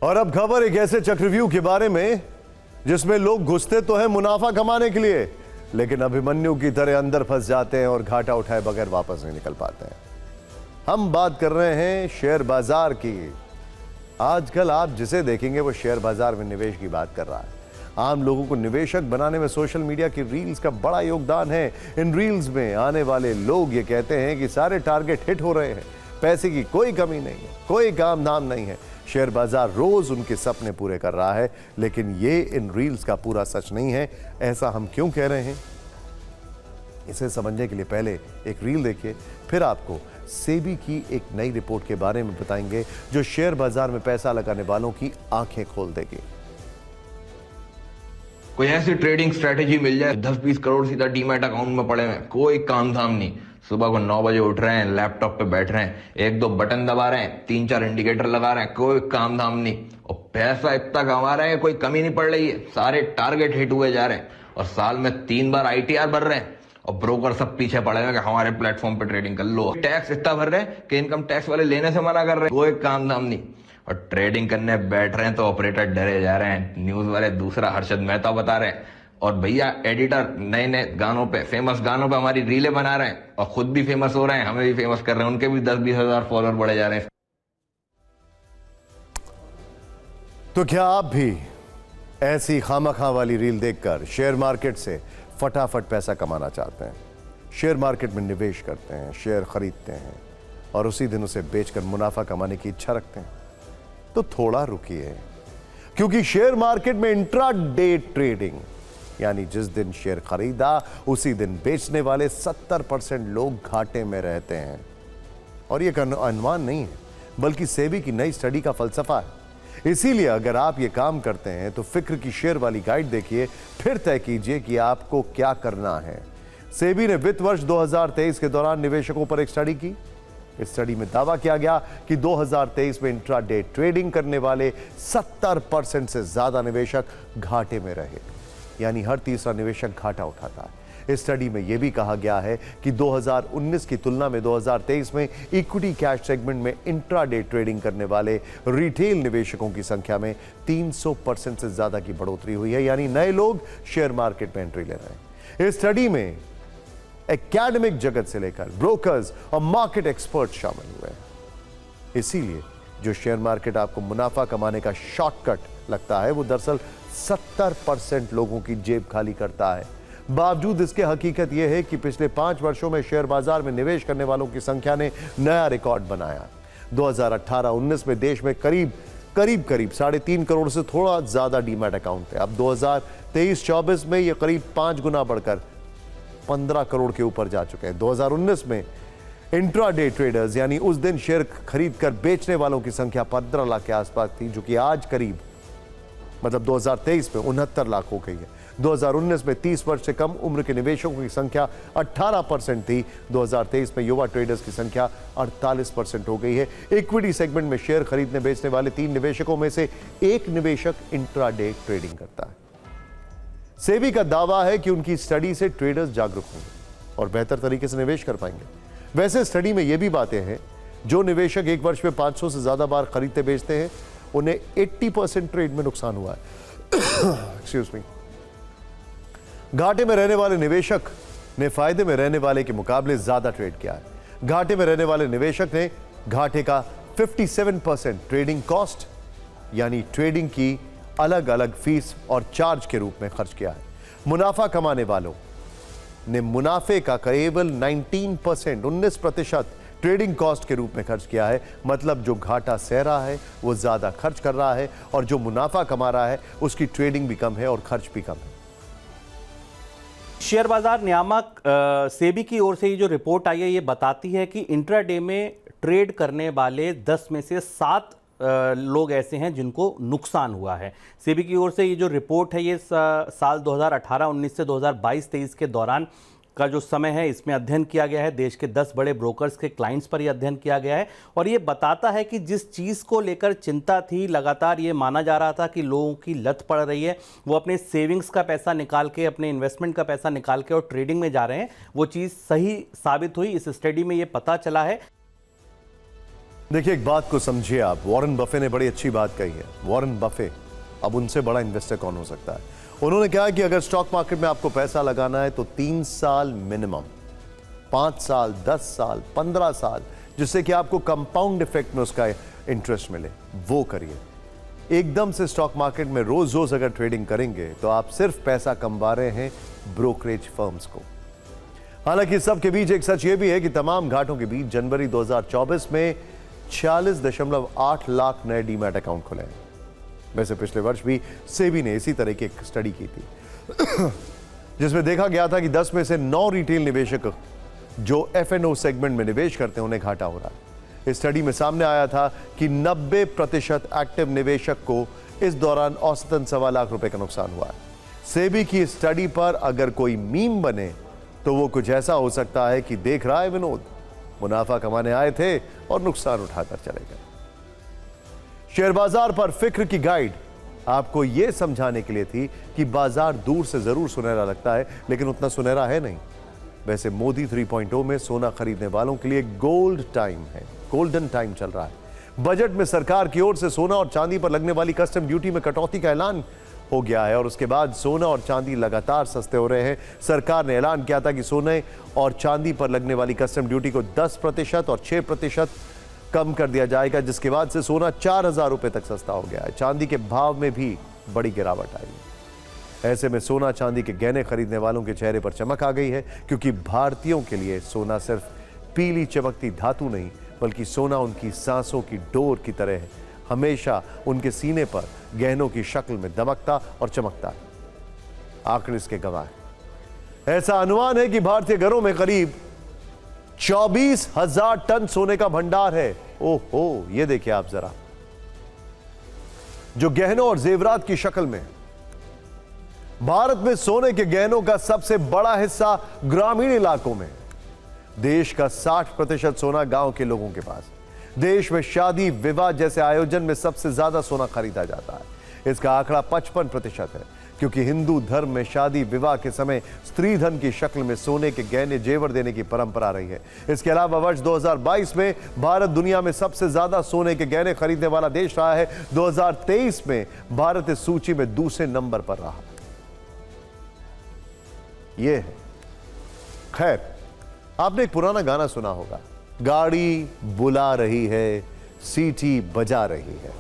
और अब खबर एक ऐसे चक्रव्यूह के बारे में जिसमें लोग घुसते तो हैं मुनाफा कमाने के लिए, लेकिन अभिमन्यु की तरह अंदर फंस जाते हैं और घाटा उठाए बगैर वापस नहीं निकल पाते हैं। हम बात कर रहे हैं शेयर बाजार की। आजकल आप जिसे देखेंगे वो शेयर बाजार में निवेश की बात कर रहा है। आम लोगों को निवेशक बनाने में सोशल मीडिया की रील्स का बड़ा योगदान है। इन रील्स में आने वाले लोग ये कहते हैं कि सारे टारगेट हिट हो रहे हैं, पैसे की कोई कमी नहीं है, कोई काम धाम नहीं है। शेयर बाजार रोज उनके सपने पूरे कर रहा है, लेकिन ये इन रील्स का पूरा सच नहीं है। ऐसा हम क्यों कह रहे हैं, इसे समझने के लिए पहले एक रील देखिए, फिर आपको सेबी की एक नई रिपोर्ट के बारे में बताएंगे जो शेयर बाजार में पैसा लगाने वालों की आंखें खोल देगी। कोई ऐसी ट्रेडिंग स्ट्रेटेजी मिल जाए 10-20 करोड़ सीधा डीमैट अकाउंट में पड़े हैं, कोई काम धाम नहीं। सुबह को 9 बजे उठ रहे हैं, लैपटॉप पे बैठ रहे हैं, 1-2 बटन दबा रहे हैं, 3-4 इंडिकेटर लगा रहे हैं, कोई काम धाम नहीं। और पैसा इतना कमा रहे हैं, कोई कमी नहीं पड़ रही है, सारे टारगेट हिट हुए जा रहे हैं। और साल में 3 बार ITR भर रहे हैं और ब्रोकर सब पीछे पड़े हैं कि हमारे प्लेटफॉर्म पे ट्रेडिंग कर लो। टैक्स इतना भर रहे हैं कि इनकम टैक्स वाले लेने से मना कर रहे हैं, कोई काम धाम नहीं। और ट्रेडिंग करने बैठ रहे हैं तो ऑपरेटर डरे जा रहे हैं। न्यूज वाले दूसरा हर्षद मेहता बता रहे हैं, और भैया एडिटर नए नए गानों पे, फेमस गानों पे हमारी रीलें बना रहे हैं और खुद भी फेमस हो रहे हैं, हमें भी फेमस कर रहे हैं। उनके भी 10-20 हजार फॉलोअर बढ़े जा रहे हैं। तो क्या आप भी ऐसी खामखा वाली रील देखकर शेयर मार्केट से फटाफट पैसा कमाना चाहते हैं? शेयर मार्केट में निवेश करते हैं, शेयर खरीदते हैं और उसी दिन उसे बेचकर मुनाफा कमाने की इच्छा रखते हैं? तो थोड़ा रुकिए, क्योंकि शेयर मार्केट में इंट्राडे ट्रेडिंग, यानी जिस दिन शेयर खरीदा उसी दिन बेचने वाले 70% लोग घाटे में रहते हैं। और यह अनुमान नहीं है, बल्कि सेबी की नई स्टडी का फलसफा है। इसीलिए अगर आप ये काम करते हैं तो फिक्र की शेयर वाली गाइड देखिए, फिर तय कीजिए कि आपको क्या करना है। सेबी ने वित्त वर्ष 2023 के दौरान निवेशकों पर एक स्टडी की। इस स्टडी में दावा किया गया कि 2023 में इंट्राडे ट्रेडिंग करने वाले 70% से ज्यादा निवेशक घाटे में रहे, यानी हर तीसरा निवेशक घाटा उठाता है। इस स्टडी में यह भी कहा गया है कि 2019 की तुलना में 2023 में इक्विटी कैश सेगमेंट में इंट्राडे ट्रेडिंग करने वाले रिटेल निवेशकों की संख्या में 300% से ज्यादा की बढ़ोतरी हुई है, यानी नए लोग शेयर मार्केट में एंट्री ले रहे हैं। इस स्टडी में एकेडमिक जगत से लेकर ब्रोकर्स और मार्केट एक्सपर्ट शामिल हुए। इसीलिए जो शेयर मार्केट आपको मुनाफा कमाने का शॉर्टकट लगता है, वो दरअसल 70% लोगों की जेब खाली करता है। बावजूद इसके हकीकत यह है कि पिछले 5 वर्षों में शेयर बाजार में निवेश करने वालों की संख्या ने नया रिकॉर्ड बनाया। 2018-19 में देश में करीब 3.5 करोड़ से थोड़ा ज्यादा डीमैट अकाउंट थे। अब 2023-24 में यह करीब 5 गुना बढ़कर 15 करोड़ के ऊपर जा चुके हैं। 2019 में इंट्राडे ट्रेडर्स, यानी उस दिन शेयर खरीद कर बेचने वालों की संख्या 15 लाख के आसपास थी, जो कि आज करीब 2023 में 69 लाख हो गई है। 2019 में 30 वर्ष से कम उम्र के निवेशकों की संख्या 18% थी। 2023 में युवा ट्रेडर्स की संख्या 48% हो गई है। इक्विटी सेगमेंट में शेयर खरीदने बेचने वाले 3 निवेशकों में से 1 निवेशक इंट्राडे ट्रेडिंग करता है। सेबी का दावा है कि उनकी स्टडी से ट्रेडर्स जागरूक होंगे और बेहतर तरीके से निवेश कर पाएंगे। वैसे स्टडी में यह भी बातें हैं, जो निवेशक एक वर्ष में 500 से ज्यादा बार खरीदते बेचते हैं, उन्हें 80% ट्रेड में नुकसान हुआ है। Excuse me. घाटे में रहने वाले निवेशक ने फायदे में रहने वाले के मुकाबले ज्यादा ट्रेड किया है। घाटे में रहने वाले निवेशक ने घाटे का 57% ट्रेडिंग कॉस्ट, यानी ट्रेडिंग की अलग अलग फीस और चार्ज के रूप में खर्च किया है। मुनाफा कमाने वालों ने मुनाफे का केवल 19% ट्रेडिंग कॉस्ट के रूप में खर्च किया है। मतलब जो घाटा सह रहा है वो ज्यादा खर्च कर रहा है, और जो मुनाफा कमा रहा है उसकी ट्रेडिंग भी कम है और खर्च भी कम है। शेयर बाजार नियामक सेबी की ओर से ये जो रिपोर्ट आई है, ये बताती है कि इंट्राडे में ट्रेड करने वाले 10 में से 7 लोग ऐसे हैं जिनको नुकसान हुआ है। सेबी की ओर से ये जो रिपोर्ट है, ये साल 2018-19 से 2022-23 के दौरान का जो समय है, इसमें अध्ययन किया गया है। देश के 10 बड़े ब्रोकर्स के क्लाइंट्स पर यह अध्ययन किया गया है, और ये बताता है कि जिस चीज़ को लेकर चिंता थी, लगातार ये माना जा रहा था कि लोगों की लत पड़ रही है, वो अपने सेविंग्स का पैसा निकाल के, अपने इन्वेस्टमेंट का पैसा निकाल के और ट्रेडिंग में जा रहे हैं, वो चीज़ सही साबित हुई। इस स्टडी में ये पता चला है। देखिए, एक बात को समझिए आप, वॉरेन बफे ने बड़ी अच्छी बात कही है। वॉरेन बफे, अब उनसे बड़ा इन्वेस्टर कौन हो सकता है? उन्होंने कहा कि अगर स्टॉक मार्केट में आपको पैसा लगाना है तो 3 साल मिनिमम, 5 साल, 10 साल, 15 साल, जिससे कि आपको कंपाउंड इफेक्ट में उसका इंटरेस्ट मिले, वो करिए। एकदम से स्टॉक मार्केट में रोज रोज अगर ट्रेडिंग करेंगे तो आप सिर्फ पैसा कमा रहे हैं ब्रोकरेज फर्म्स को। हालांकि सबके बीच एक सच यह भी है कि तमाम घाटों के बीच जनवरी 2024 में 46.8 लाख नए डीमैट अकाउंट खुले हैं। वैसे पिछले वर्ष भी सेबी ने इसी तरह की एक स्टडी की थी जिसमें देखा गया था कि 10 में से 9 रिटेल निवेशक जो F&O सेगमेंट में निवेश करते हैं उन्हें घाटा हो रहा है। इस स्टडी में सामने आया था कि 90% एक्टिव निवेशक को इस दौरान औसतन 1.25 लाख रुपए का नुकसान हुआ है। सेबी की स्टडी पर अगर कोई मीम बने तो वो कुछ ऐसा हो सकता है कि देख रहा है विनोद, मुनाफा कमाने आए थे और नुकसान उठाकर चले गए। शेयर बाजार पर फिक्र की गाइड आपको यह समझाने के लिए थी कि बाजार दूर से जरूर सुनहरा लगता है लेकिन उतना सुनहरा है नहीं। वैसे मोदी 3.0 में सोना खरीदने वालों के लिए गोल्ड टाइम है, गोल्डन टाइम चल रहा है। बजट में सरकार की ओर से सोना और चांदी पर लगने वाली कस्टम ड्यूटी में कटौती का ऐलान हो गया है और उसके बाद सोना और चांदी लगातार सस्ते हो रहे हैं। सरकार ने ऐलान किया था कि सोने और चांदी पर लगने वाली कस्टम ड्यूटी को 10% और 6% कम कर दिया जाएगा, जिसके बाद से सोना 4,000 रुपए तक सस्ता हो गया है। चांदी के भाव में भी बड़ी गिरावट आई है। ऐसे में सोना चांदी के गहने खरीदने वालों के चेहरे पर चमक आ गई है, क्योंकि भारतीयों के लिए सोना सिर्फ पीली चमकती धातु नहीं बल्कि सोना उनकी सांसों की डोर की तरह है, हमेशा उनके सीने पर गहनों की शक्ल में दमकता और चमकता है। आंकड़े इसके गवाह है। ऐसा अनुमान है कि भारतीय घरों में करीब 24,000 टन सोने का भंडार है। ओहो, ये देखिए आप जरा, जो गहनों और जेवरात की शक्ल में। भारत में सोने के गहनों का सबसे बड़ा हिस्सा ग्रामीण इलाकों में। देश का 60% सोना गांव के लोगों के पास। देश में शादी विवाह जैसे आयोजन में सबसे ज्यादा सोना खरीदा जाता है। इसका आंकड़ा 55% है, क्योंकि हिंदू धर्म में शादी विवाह के समय स्त्री धन की शक्ल में सोने के गहने जेवर देने की परंपरा रही है। इसके अलावा वर्ष 2022 में भारत दुनिया में सबसे ज्यादा सोने के गहने खरीदने वाला देश रहा है। 2023 में भारत इस सूची में दूसरे नंबर पर रहा। यह है। खैर, आपने एक पुराना गाना सुना होगा, गाड़ी बुला रही है, सीटी बजा रही है।